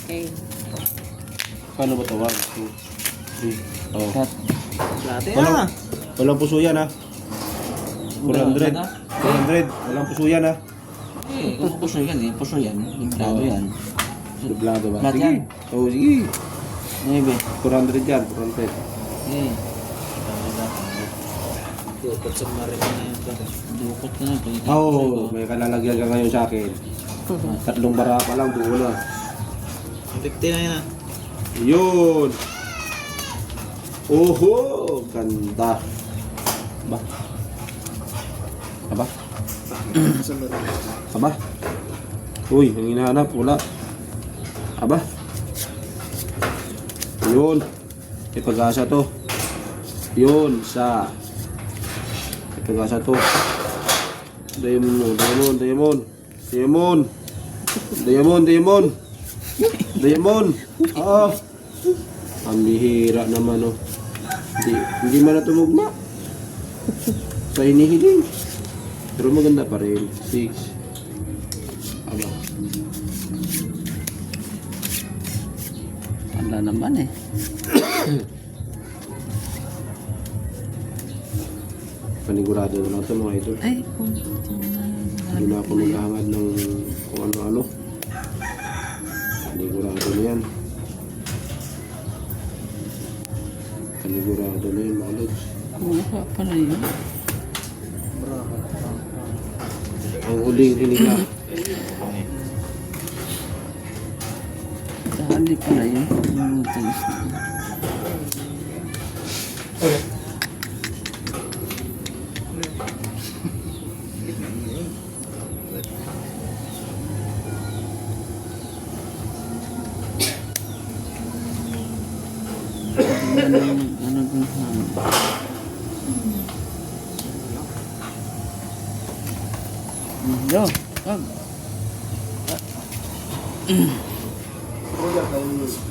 Okay. Paano ba ito? 1, 2, 3. Oh. Dati Walang puso yan ha. 400. 400. Walang puso yan ha. Eh, kung puso yan eh. Puso yan. Implado yan. Dublado ba? Lahat Sige. yan. Oo, sige. Maybe. 400 yan. 400. Eh. Dukot sa marina na yun. Dukot ka na. Oo, may kalalagyan ka ngayon sa akin. 3 bara pa lang, dugo na. 50 na yan. Yun! Oho! Ganda! Aba? Aba? Aba? Uy, ang hinahanap, wala. Aba? Yun! May pag-asa to. Yun, sa... May pag-asa to. Diamond, diamond, diamond. Diamond! Diamond, diamond! Diamond! Ah! Ang bihira naman, oh. Hindi man natumugma. Sa hinihiling. Pero maganda pa rin. 6. Aba. Wala naman eh. Panigurado na lang ito, mga idol. Ay, kung Hindi na ako maghahangad ng kung ano-ano. Panigurado na yan. Panigurado na yan, mga lods. mukha pala yun. Ang huling hininga. Dahali pala yun. Yung talis na. Yo, wag.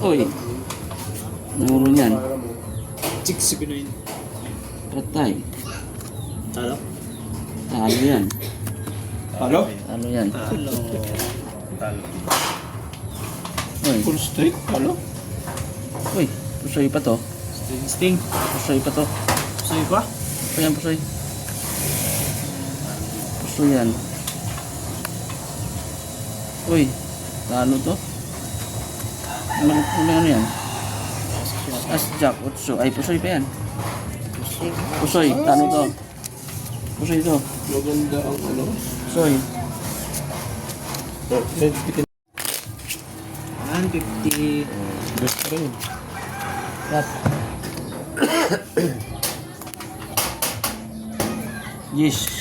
Uy. Nuro niyan. Chicks ko na yun. Patay. Talo? Talo yan. Ano? Talo yan. Talo. Uy. Full straight? Ano? Uy. Pusoy pa to. Sting. Pusoy pa to. Sa'yo pa? Ayan, pusoy. Pusoy yan. Uy. Talo to. Ano yan? As Jack. Utso. Ay, pusoy pa yan. Pusoy. Talo to. Pusoy to. Maganda ang ano. Pusoy. Bitin. 150. Best pa rin. Cut. Yes.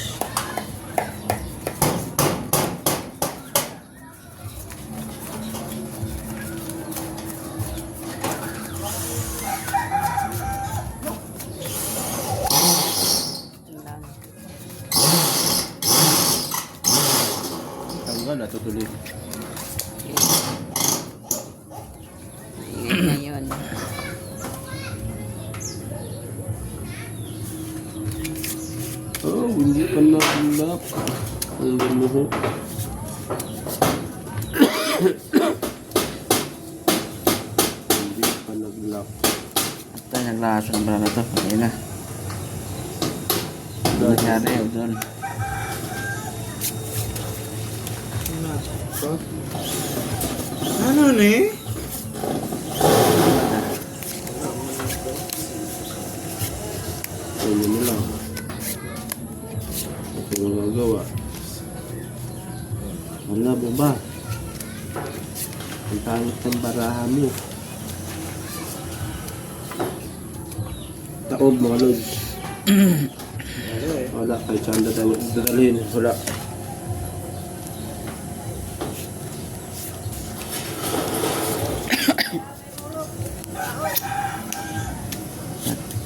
Tanggal, natutuloy. Yun na yun. Oh, hindi pa na-unlock. Ang lumuho. Hindi pa nag-lock. Ito, naglaso ng bala na to. Ayun na. Ano nangyari yun doon? Ano na eh? Ayun na lang. Ito yung magagawa. Wala mo ba? Ang pangit ng baraha mo. Taob mga lods. Wala, kahit saan dadalhin. Wala.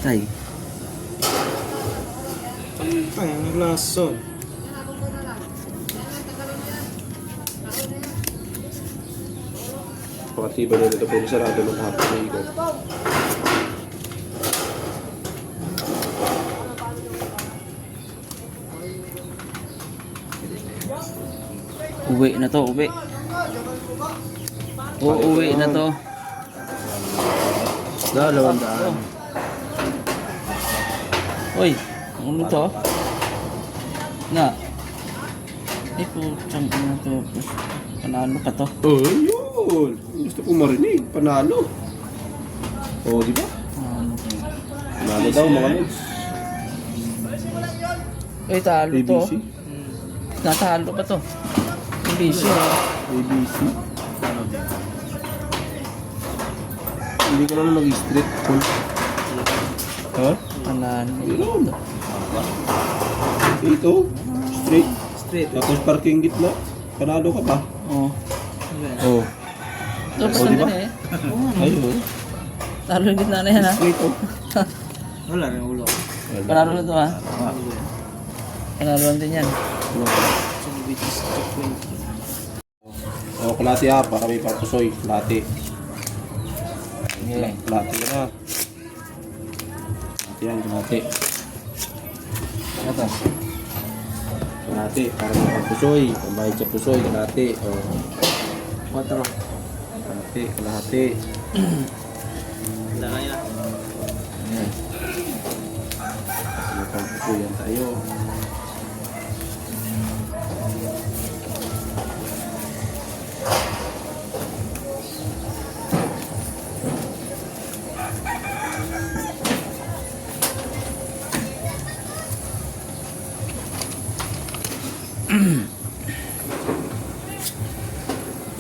Tay. Ay, ang lason. Pakatiba na ito pwede sarado ng hapon na ikaw. Uwi na to, uwi. Uuwi na to. 200. Uy, ano to? Na. Ay, putang ina to. Panalo pa to. Oh, yun. Gusto ko marinig. Panalo. Oh, di ba? Ano to? Panalo daw mga lods. Ay, talo to. ABC. Natalo pa to. ABC ABC. Hindi ko lang mag-street pool. Ha? Panalo. Yun. Ito. Straight. Straight. Tapos parking gitna. Panalo ka pa. Oh. Oh. Ito, basta Oh, di ba? din eh. Ayun. Talo yung gitna na yan ha. Straight oh. Wala rin ulo. Panalo na to ha. Panalo lang din yan. So, which is 20. Oh, kalati ha. Para may papusoy. Kalati. Okay. Kalati ka na. Kalati yan. Kalati. Atas. Kalati. Para may papusoy. Pambayad sa pusoy. Kalati. Oh. 4. Kalati. Kalati. Wala kaya. Ayan. May papusoy yan tayo.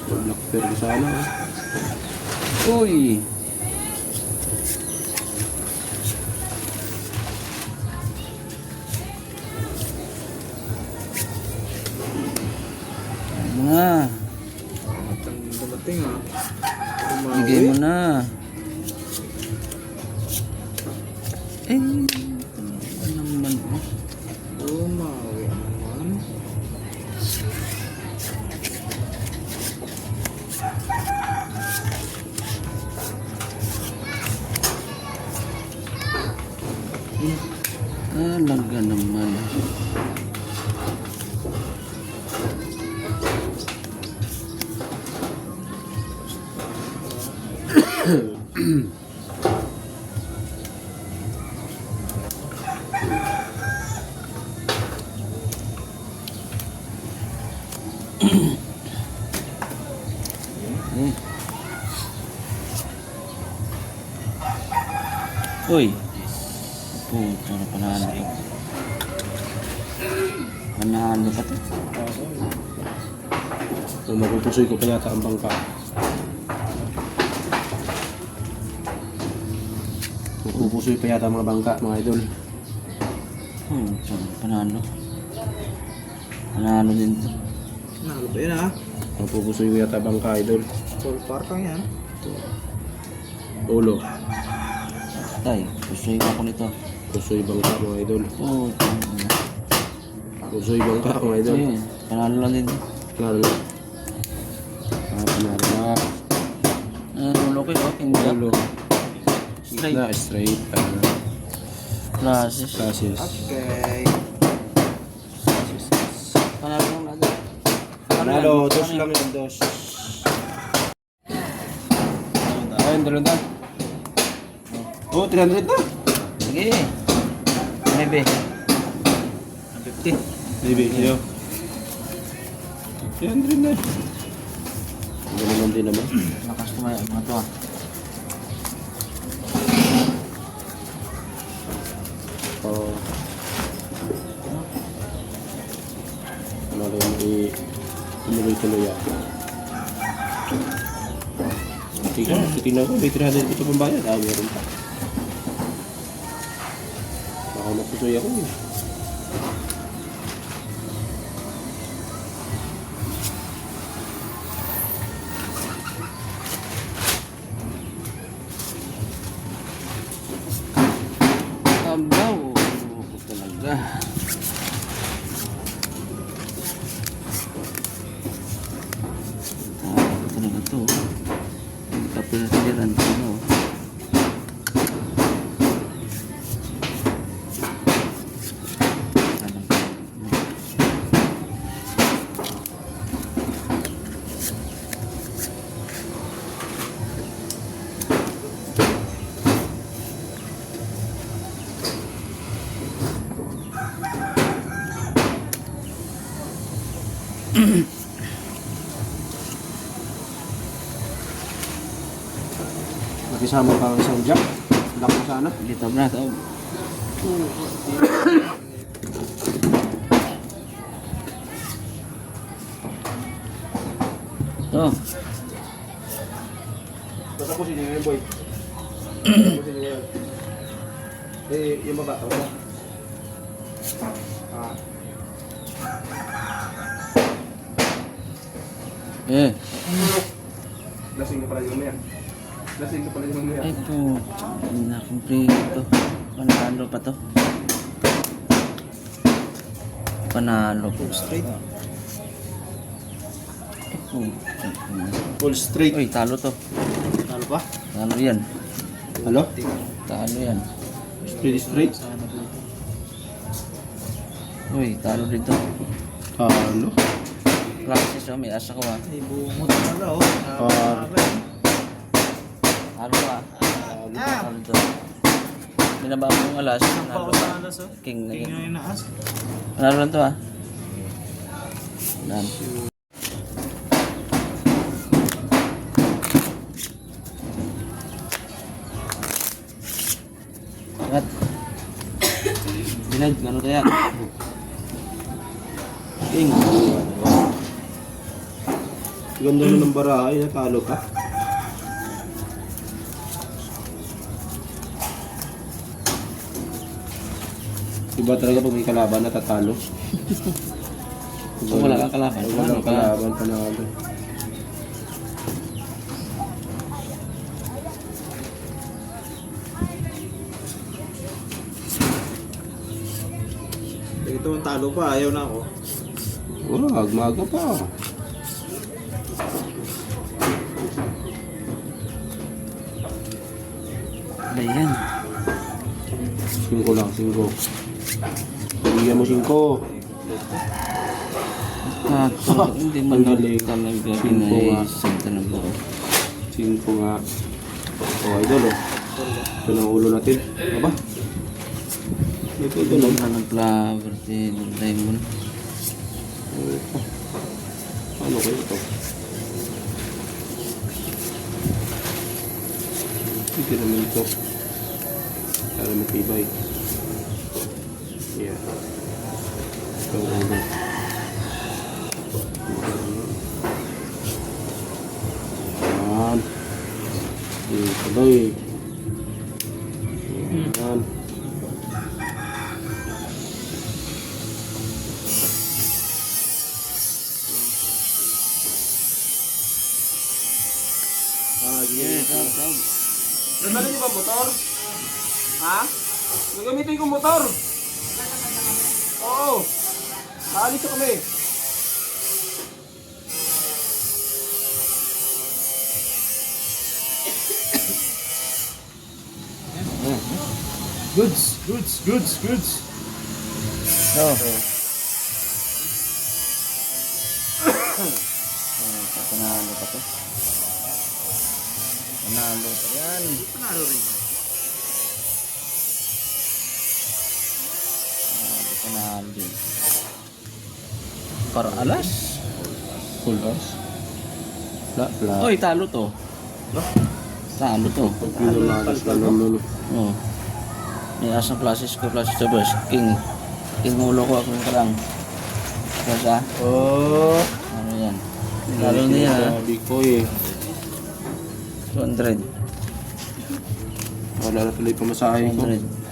Blackberry sana. Uy! Ano na? Dumating ah. Bigay mo na. Eh, ano naman po? Umawi naman. Talaga naman. Eh. Uy. Puta na panalo to. Panalo pa to. So, mapupusoy ko pa yata ang bangka. Mapupusoy pa yata ang mga bangka, mga idol. Panalo. Panalo din to. Nalo pa yun ah. Mapupusoy ko yata bangka, idol. Full park lang yan. Ulo. Tay, pusoy ko ako nito. Pusoy bangka, mga idol. Puta. Pusoy bangka, mga idol. Ayun, panalo lang din to. Panalo na. Panalo na. Ulo ko yun, hindi Ulo. Straight. Na, straight. Classes. Gracias. Okay. Panalo lang natin. Panalo, dos lang yun, dos. Ayun, dalawang daan. Oh, 300 na. Sige. Maybe. 50. Baby, sa'yo. 300 na. Ang naman din naman. Lakas kumain mga to ah. Oh. Ano rin tuloy-tuloy yan. Tingnan ko, may 300 ito pang bayad. Ah, meron pa. Baka napusoy ako eh. Abaw. Ako talaga. Ako talaga to. Kapilasiran ko no. Nakisama pa ang isang jack. Lock mo sana. Dito na to. Ito. Tatapusin niyo yun, boy. Tatapusin niyo yun. Yung baba. Baba. Eh. Lasing ka pala yung mamaya. Lasing ka pala yung mamaya. Ay po. Nakumplito. Panalo pa to. Panalo po. Straight. Ay po. Full straight. Uy, talo to. Talo pa? Talo yan. Halo? Talo yan. Straight. Sana po. Uy, talo dito. Halo? Practice oh, may asa ko ah. Ay, bungot pala oh. Talo ah. Talo to. Binaba mo yung alas. Talo Pausa pa. na alas oh. King na King yan. yung inaas. Talo lang to ah. Dan. At Bilad, ano kaya? King. Ganda na ng barahay. Natalo ka. Iba talaga pag may kalaban, natatalo. Kung wala kang kalaban, Pag walang ano ka? kalaban, panalo. Ito ang talo pa, ayaw na ako. Wag, maaga pa. Ba yan? 5 lang, 5. Bigyan mo 5. Kako, hindi man Ang galing. talaga Simple nga. pinaisenta ng buo. 5 nga. Oh, idol oh. Ito na ang ulo natin. Aba? Ito, ito lang. Ano nag-flower, diamond. Ano kayo ito? Hindi naman ito. Para matibay. Yeah. Ito ang ulo. Yan. Dito ba eh. Yan. Yes, out. Nandali niyo ba motor? Ha? Nagamitin ko motor. Oo. Alis na kami. Goods. So. Panalo pa to. Panalo pa yan. Panalo rin yan. Panalo din. Para alas. Full house. Flat. Oy, talo to. Talo to. Pinulagas ka ng lulu. Oh. May asang klasis ko, klasis to boss. King ulo ko ako yung karang. Basta, Oh. ano yan? Talo niya ha. Big boy eh. 200. Wala na tuloy pamasahe ko. 200.